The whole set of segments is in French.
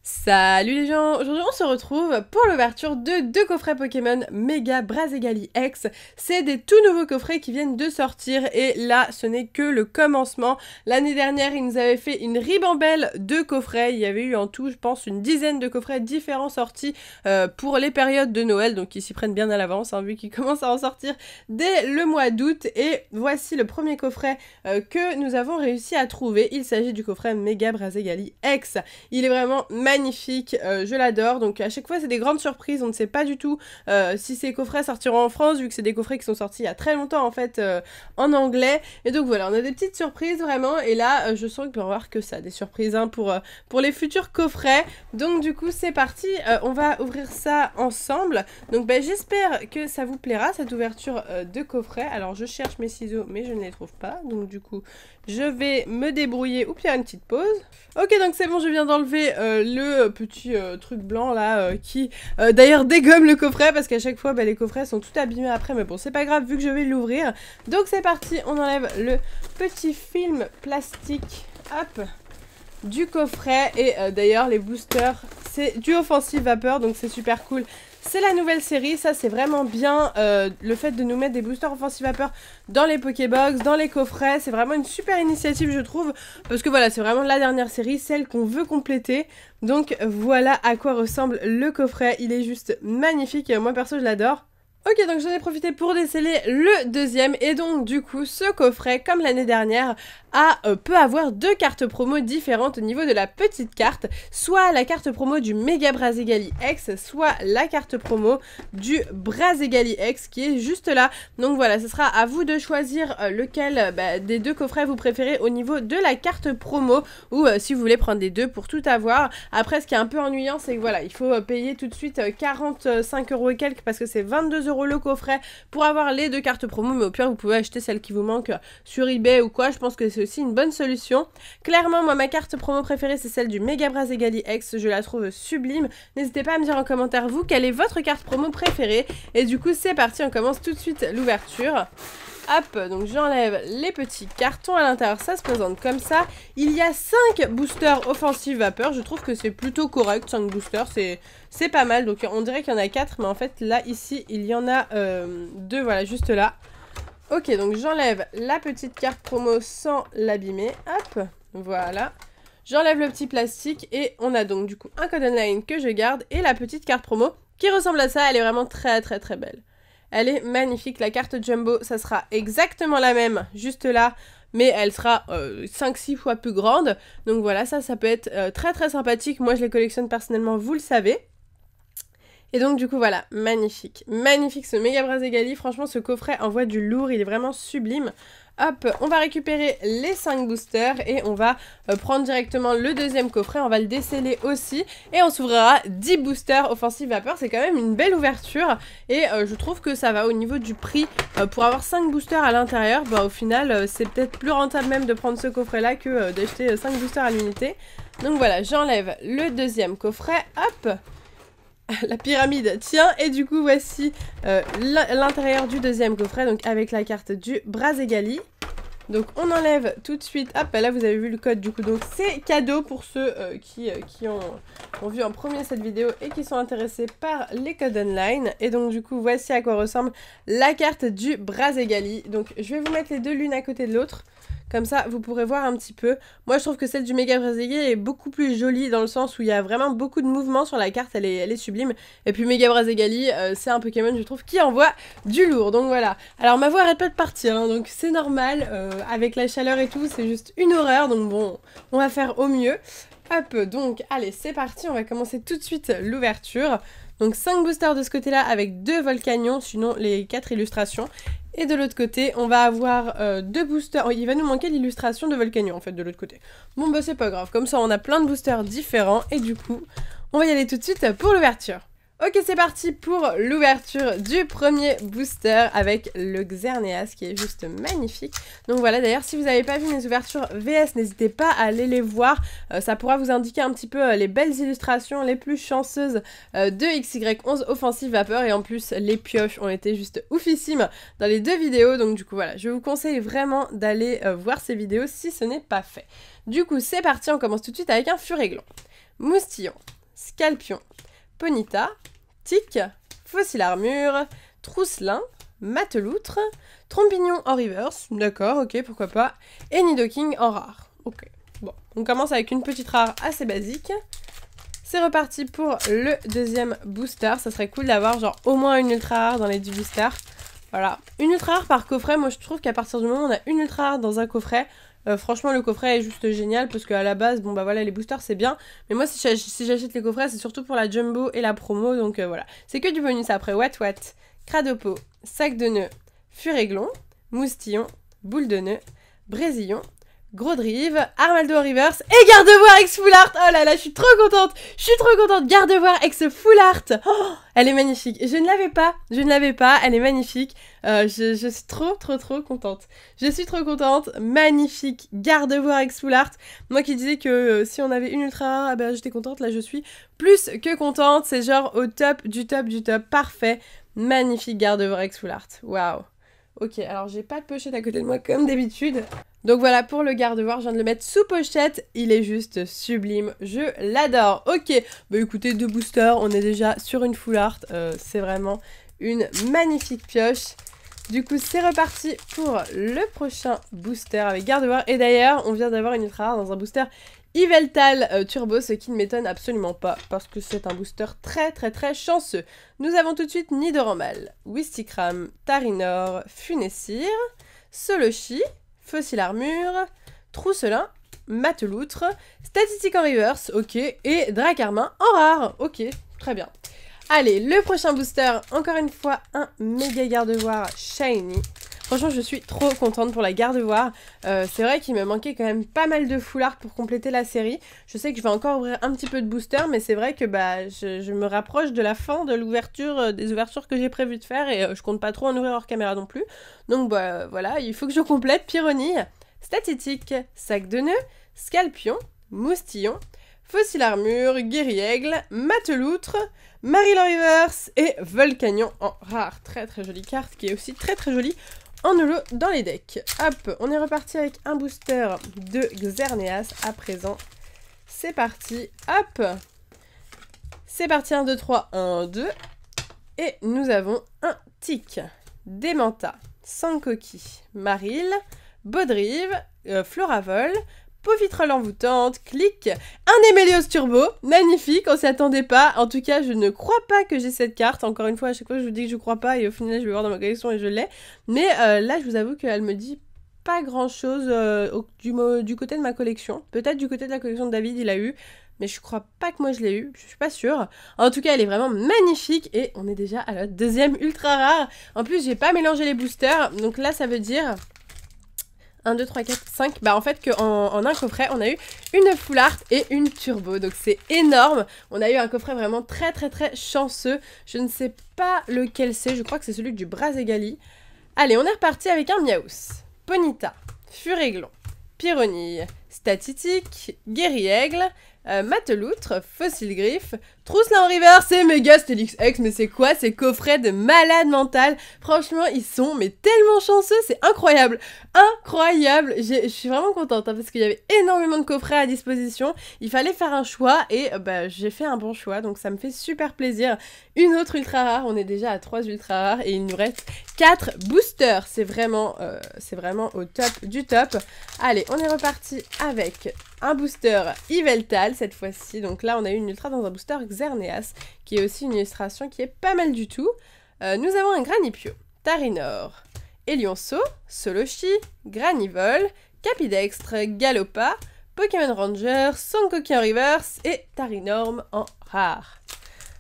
Salut les gens, aujourd'hui on se retrouve pour l'ouverture de deux coffrets Pokémon Mega Brazzegali X. C'est des tout nouveaux coffrets qui viennent de sortir et là ce n'est que le commencement. L'année dernière ils nous avaient fait une ribambelle de coffrets, il y avait eu en tout je pense une dizaine de coffrets différents sortis pour les périodes de Noël, donc ils s'y prennent bien à l'avance vu qu'ils commencent à en sortir dès le mois d'août. Et voici le premier coffret que nous avons réussi à trouver, il s'agit du coffret Mega Brazzegali X. Il est vraiment magnifique, je l'adore, donc à chaque fois c'est des grandes surprises, on ne sait pas du tout si ces coffrets sortiront en France, vu que c'est des coffrets qui sont sortis il y a très longtemps en fait en anglais, et donc voilà, on a des petites surprises vraiment, et là je sens qu'il peut y avoir que ça, des surprises pour les futurs coffrets, donc du coup c'est parti, on va ouvrir ça ensemble, donc j'espère que ça vous plaira cette ouverture de coffret. Alors je cherche mes ciseaux mais je ne les trouve pas, donc du coup je vais me débrouiller. Oups, il y a une petite pause. Ok, donc c'est bon, je viens d'enlever le petit truc blanc là qui d'ailleurs dégomme le coffret parce qu'à chaque fois les coffrets sont tout abîmés après, mais bon c'est pas grave vu que je vais l'ouvrir. Donc c'est parti, on enlève le petit film plastique, hop, du coffret. Et d'ailleurs les boosters c'est du offensive vapeur, donc c'est super cool. C'est la nouvelle série, ça c'est vraiment bien, le fait de nous mettre des boosters offensive vapeur dans les Pokébox, dans les coffrets, c'est vraiment une super initiative je trouve, parce que voilà, c'est vraiment la dernière série, celle qu'on veut compléter. Donc voilà à quoi ressemble le coffret, il est juste magnifique, moi perso je l'adore. Ok, donc j'en ai profité pour déceler le deuxième, et donc du coup ce coffret, comme l'année dernière, peut avoir deux cartes promo différentes au niveau de la petite carte, soit la carte promo du Mega Brazzegali X, soit la carte promo du Brazzegali X qui est juste là. Donc voilà, ce sera à vous de choisir lequel des deux coffrets vous préférez au niveau de la carte promo, ou si vous voulez prendre les deux pour tout avoir. Après ce qui est un peu ennuyant c'est que voilà, il faut payer tout de suite 45 € et quelques parce que c'est 22 € le coffret pour avoir les deux cartes promo, mais au pire vous pouvez acheter celle qui vous manque sur eBay ou quoi, je pense que c'est aussi une bonne solution. Clairement moi ma carte promo préférée c'est celle du Mega Brazzegali X, je la trouve sublime. N'hésitez pas à me dire en commentaire vous quelle est votre carte promo préférée, et du coup c'est parti, on commence tout de suite l'ouverture. Hop, donc j'enlève les petits cartons à l'intérieur, ça se présente comme ça. Il y a 5 boosters offensive vapeur, je trouve que c'est plutôt correct, 5 boosters, c'est pas mal. Donc on dirait qu'il y en a 4, mais en fait là, ici, il y en a 2, voilà, juste là. Ok, donc j'enlève la petite carte promo sans l'abîmer, hop, voilà. J'enlève le petit plastique et on a donc du coup un code online que je garde et la petite carte promo qui ressemble à ça, elle est vraiment très très très belle. Elle est magnifique, la carte Jumbo, ça sera exactement la même, juste là, mais elle sera 5-6 fois plus grande. Donc voilà, ça peut être très très sympathique, moi je les collectionne personnellement, vous le savez. Et donc du coup voilà, magnifique, magnifique ce Mega Brazzegali, franchement ce coffret envoie du lourd, il est vraiment sublime. Hop, on va récupérer les 5 boosters et on va prendre directement le deuxième coffret, on va le déceler aussi et on s'ouvrira 10 boosters offensive vapeur, c'est quand même une belle ouverture et je trouve que ça va au niveau du prix, pour avoir 5 boosters à l'intérieur, au final c'est peut-être plus rentable même de prendre ce coffret là que d'acheter 5 boosters à l'unité. Donc voilà, j'enlève le deuxième coffret, hop, la pyramide tient, et du coup voici l'intérieur du deuxième coffret, donc avec la carte du Brazzegali. Donc on enlève tout de suite, hop, là vous avez vu le code du coup, donc c'est cadeau pour ceux qui ont vu en premier cette vidéo et qui sont intéressés par les codes online. Et donc du coup voici à quoi ressemble la carte du Brazzegali. Donc je vais vous mettre les deux l'une à côté de l'autre. Comme ça, vous pourrez voir un petit peu. Moi, je trouve que celle du Mega Brazzegali est beaucoup plus jolie dans le sens où il y a vraiment beaucoup de mouvements sur la carte. Elle est sublime. Et puis Mega Brazzegali, c'est un Pokémon, je trouve, qui envoie du lourd. Donc voilà. Alors, ma voix arrête pas de partir, hein, donc c'est normal. Avec la chaleur et tout, c'est juste une horreur. Donc bon, on va faire au mieux. Hop, donc allez, c'est parti. On va commencer tout de suite l'ouverture. Donc 5 boosters de ce côté-là avec 2 Volcanions, sinon les 4 illustrations. Et de l'autre côté, on va avoir 2 boosters. Oh, il va nous manquer l'illustration de Volcanion en fait de l'autre côté. Bon c'est pas grave, comme ça on a plein de boosters différents. Et du coup, on va y aller tout de suite pour l'ouverture. Ok, c'est parti pour l'ouverture du premier booster avec le Xerneas qui est juste magnifique. Donc voilà, d'ailleurs si vous n'avez pas vu mes ouvertures VS, n'hésitez pas à aller les voir, ça pourra vous indiquer un petit peu les belles illustrations les plus chanceuses de XY11 Offensive Vapeur, et en plus les pioches ont été juste oufissimes dans les deux vidéos, donc du coup voilà, je vous conseille vraiment d'aller voir ces vidéos si ce n'est pas fait. Du coup c'est parti, on commence tout de suite avec un Furéglan. Moustillon, Scalpion, Ponyta, Tic, Fossile Armure, Trousselin, Mateloutre, Trompignon en reverse, d'accord, ok, pourquoi pas, et Nidoking en rare, ok. Bon, on commence avec une petite rare assez basique. C'est reparti pour le deuxième booster, ça serait cool d'avoir genre au moins une ultra rare dans les 10 boosters. Voilà, une ultra rare par coffret, moi je trouve qu'à partir du moment où on a une ultra rare dans un coffret, franchement le coffret est juste génial parce qu'à la base, bon bah voilà les boosters c'est bien, mais moi si j'achète les coffrets c'est surtout pour la jumbo et la promo, donc voilà. C'est que du bonus après, Wat, Cradopo, Sac de nœuds, Furéglon, Moustillon, Boule de nœud, Brésillon, Gros Drive, Armaldo en reverse et Gardevoir ex full art. Oh là là, je suis trop contente. Gardevoir ex full art. Oh, elle est magnifique. Je ne l'avais pas, elle est magnifique. Je suis trop contente. Je suis trop contente. Magnifique. Gardevoir ex full art. Moi qui disais que si on avait une ultra rare, ah ben, j'étais contente. Là, je suis plus que contente. C'est genre au top du top du top. Parfait. Magnifique Gardevoir ex full art. Waouh. Ok, alors j'ai pas de pochette à côté de moi comme d'habitude. Donc voilà, pour le Gardevoir, je viens de le mettre sous pochette. Il est juste sublime, je l'adore. Ok, bah écoutez, 2 boosters, on est déjà sur une full art. C'est vraiment une magnifique pioche. Du coup, c'est reparti pour le prochain booster avec Gardevoir. Et d'ailleurs, on vient d'avoir une ultra rare dans un booster Yveltal Turbo, ce qui ne m'étonne absolument pas, parce que c'est un booster très chanceux. Nous avons tout de suite Nidoranmal, Wistikram, Tarinor, Funessir, Solochi, Fossile Armure, Trousselin, Mateloutre, Statistique en reverse, ok, et Dracarmin en rare, ok, très bien. Allez, le prochain booster, encore une fois, un méga Gardevoir shiny. Franchement, je suis trop contente pour la Gardevoir. C'est vrai qu'il me manquait quand même pas mal de full art pour compléter la série. Je sais que je vais encore ouvrir un petit peu de booster, mais c'est vrai que bah, je me rapproche de la fin de l'ouverture, des ouvertures que j'ai prévu de faire, et je compte pas trop en ouvrir hors caméra non plus. Donc bah, voilà, il faut que je complète Pyronille, Statistique, Sac de nœuds, Scalpion, Moustillon, Fossile Armure, Guéri-Aigle, Mateloutre, Marill en reverse et Volcanion en rare. Très jolie carte qui est aussi très jolie en holo dans les decks. Hop, on est reparti avec un booster de Xerneas à présent. C'est parti, hop. C'est parti, 1, 2, 3, 1, 2. Et nous avons un Tic, Démenta, Sankoki, Marill, Bodrive, Floravol, Pauvitrol envoûtante, Clic, un Emelios Turbo, magnifique, on s'y attendait pas, en tout cas je ne crois pas que j'ai cette carte, encore une fois à chaque fois je vous dis que je crois pas et au final je vais voir dans ma collection et je l'ai, mais là je vous avoue qu'elle me dit pas grand chose du côté de ma collection, peut-être du côté de la collection de David il a eu, mais je crois pas que moi je l'ai eu, je suis pas sûre. En tout cas elle est vraiment magnifique et on est déjà à la deuxième ultra rare, en plus j'ai pas mélangé les boosters, donc là ça veut dire 1, 2, 3, 4, 5. Bah en fait qu'en un coffret, on a eu une full art et une turbo. Donc c'est énorme. On a eu un coffret vraiment très chanceux. Je ne sais pas lequel c'est. Je crois que c'est celui du Brazegali. Allez, on est reparti avec un Miaus, Ponyta, Furéglon, Pyronille, Statistique, Guéri-Aigle, Mateloutre, Fossile Griffe, Trousselin en reverse et Mega Stélix X. Mais c'est quoi ces coffrets de malade mental? Franchement, ils sont mais tellement chanceux, c'est incroyable. Incroyable. Je suis vraiment contente hein, parce qu'il y avait énormément de coffrets à disposition. Il fallait faire un choix et bah, j'ai fait un bon choix. Donc ça me fait super plaisir. Une autre ultra rare. On est déjà à 3 ultra rares et il nous reste 4 boosters. C'est vraiment au top du top. Allez, on est reparti avec un booster Yveltal cette fois-ci. Donc là, on a eu une ultra dans un booster Xerneas, qui est aussi une illustration qui est pas mal du tout. Nous avons un Granipio, Tarinor, Elionceau, Solochi, Granivol, Capidextre, Galopa, Pokémon Ranger, Sankoki en reverse et Tarinorm en rare.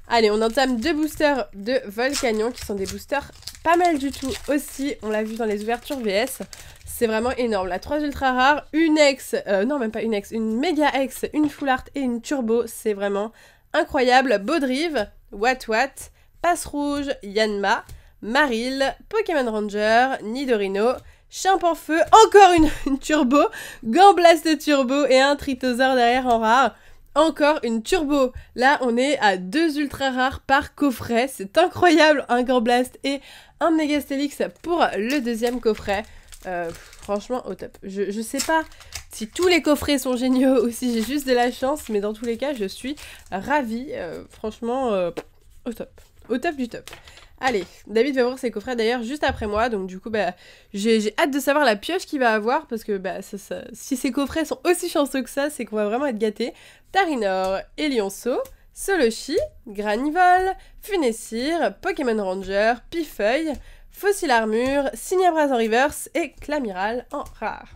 Allez, on entame 2 boosters de Volcanion qui sont des boosters pas mal du tout aussi. On l'a vu dans les ouvertures VS. C'est vraiment énorme. La 3 ultra rares, une ex, non même pas une ex, une méga ex, une full art et une turbo. C'est vraiment incroyable. Bodrive, Wat, Passe Rouge, Yanma, Marill, Pokémon Ranger, Nidorino, Chimpanfeu, encore une turbo, Gamblaste turbo et un Tritosaur derrière en rare. Encore une turbo. Là, on est à 2 ultra rares par coffret. C'est incroyable. Un Gamblaste et un Megastélix pour le deuxième coffret. Franchement, au top. Je sais pas si tous les coffrets sont géniaux ou si j'ai juste de la chance, mais dans tous les cas, je suis ravie. Franchement, au top. Au top du top. Allez, David va ouvrir ses coffrets d'ailleurs juste après moi, donc du coup, bah, j'ai hâte de savoir la pioche qu'il va avoir, parce que bah, si ces coffrets sont aussi chanceux que ça, c'est qu'on va vraiment être gâtés. Tarinor et Lionceau, Solochi, Granivol, Funessir, Pokémon Ranger, Pifeuille, Fossil Armure, Signabras en reverse et Clamiral en rare.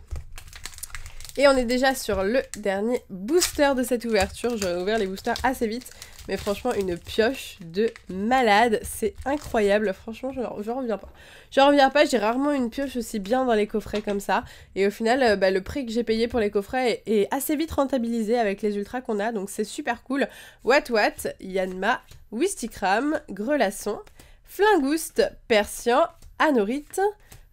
Et on est déjà sur le dernier booster de cette ouverture. J'aurais ouvert les boosters assez vite, mais franchement une pioche de malade, c'est incroyable. Franchement je reviens pas. Je reviens pas, j'ai rarement une pioche aussi bien dans les coffrets comme ça. Et au final, le prix que j'ai payé pour les coffrets est assez vite rentabilisé avec les ultras qu'on a, donc c'est super cool. Wat, Yanma, Wistikram, Grelasson, Flingouste, Persian, Anorite,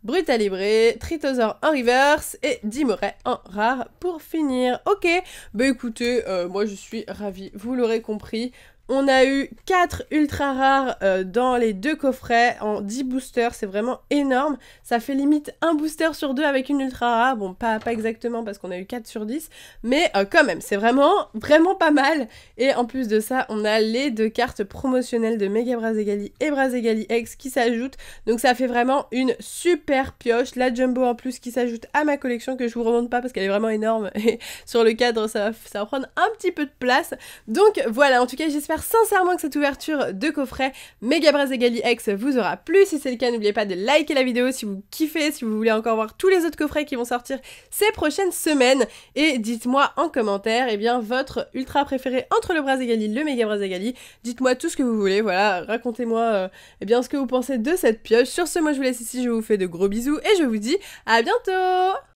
Brutalibré, Tritosaur en reverse et Dimoret en rare pour finir. Ok, bah écoutez, moi je suis ravie, vous l'aurez compris. On a eu 4 ultra rares dans les 2 coffrets en 10 boosters, c'est vraiment énorme. Ça fait limite un booster sur 2 avec une ultra rare. Bon, pas exactement parce qu'on a eu 4 sur 10, mais quand même, c'est vraiment pas mal. Et en plus de ça, on a les 2 cartes promotionnelles de Mega Brazegali et Brazegali X qui s'ajoutent. Donc ça fait vraiment une super pioche. La Jumbo en plus qui s'ajoute à ma collection que je vous remonte pas parce qu'elle est vraiment énorme. Et sur le cadre, ça va prendre un petit peu de place. Donc voilà, en tout cas, j'espère sincèrement que cette ouverture de coffret Mega Brazegali X vous aura plu. Si c'est le cas, n'oubliez pas de liker la vidéo si vous kiffez, si vous voulez encore voir tous les autres coffrets qui vont sortir ces prochaines semaines. Et dites-moi en commentaire, eh bien, votre ultra préféré entre le Brazegali et le Mega Brazegali. Dites-moi tout ce que vous voulez, voilà, racontez-moi eh bien, ce que vous pensez de cette pioche. Sur ce, moi je vous laisse ici, je vous fais de gros bisous et je vous dis à bientôt!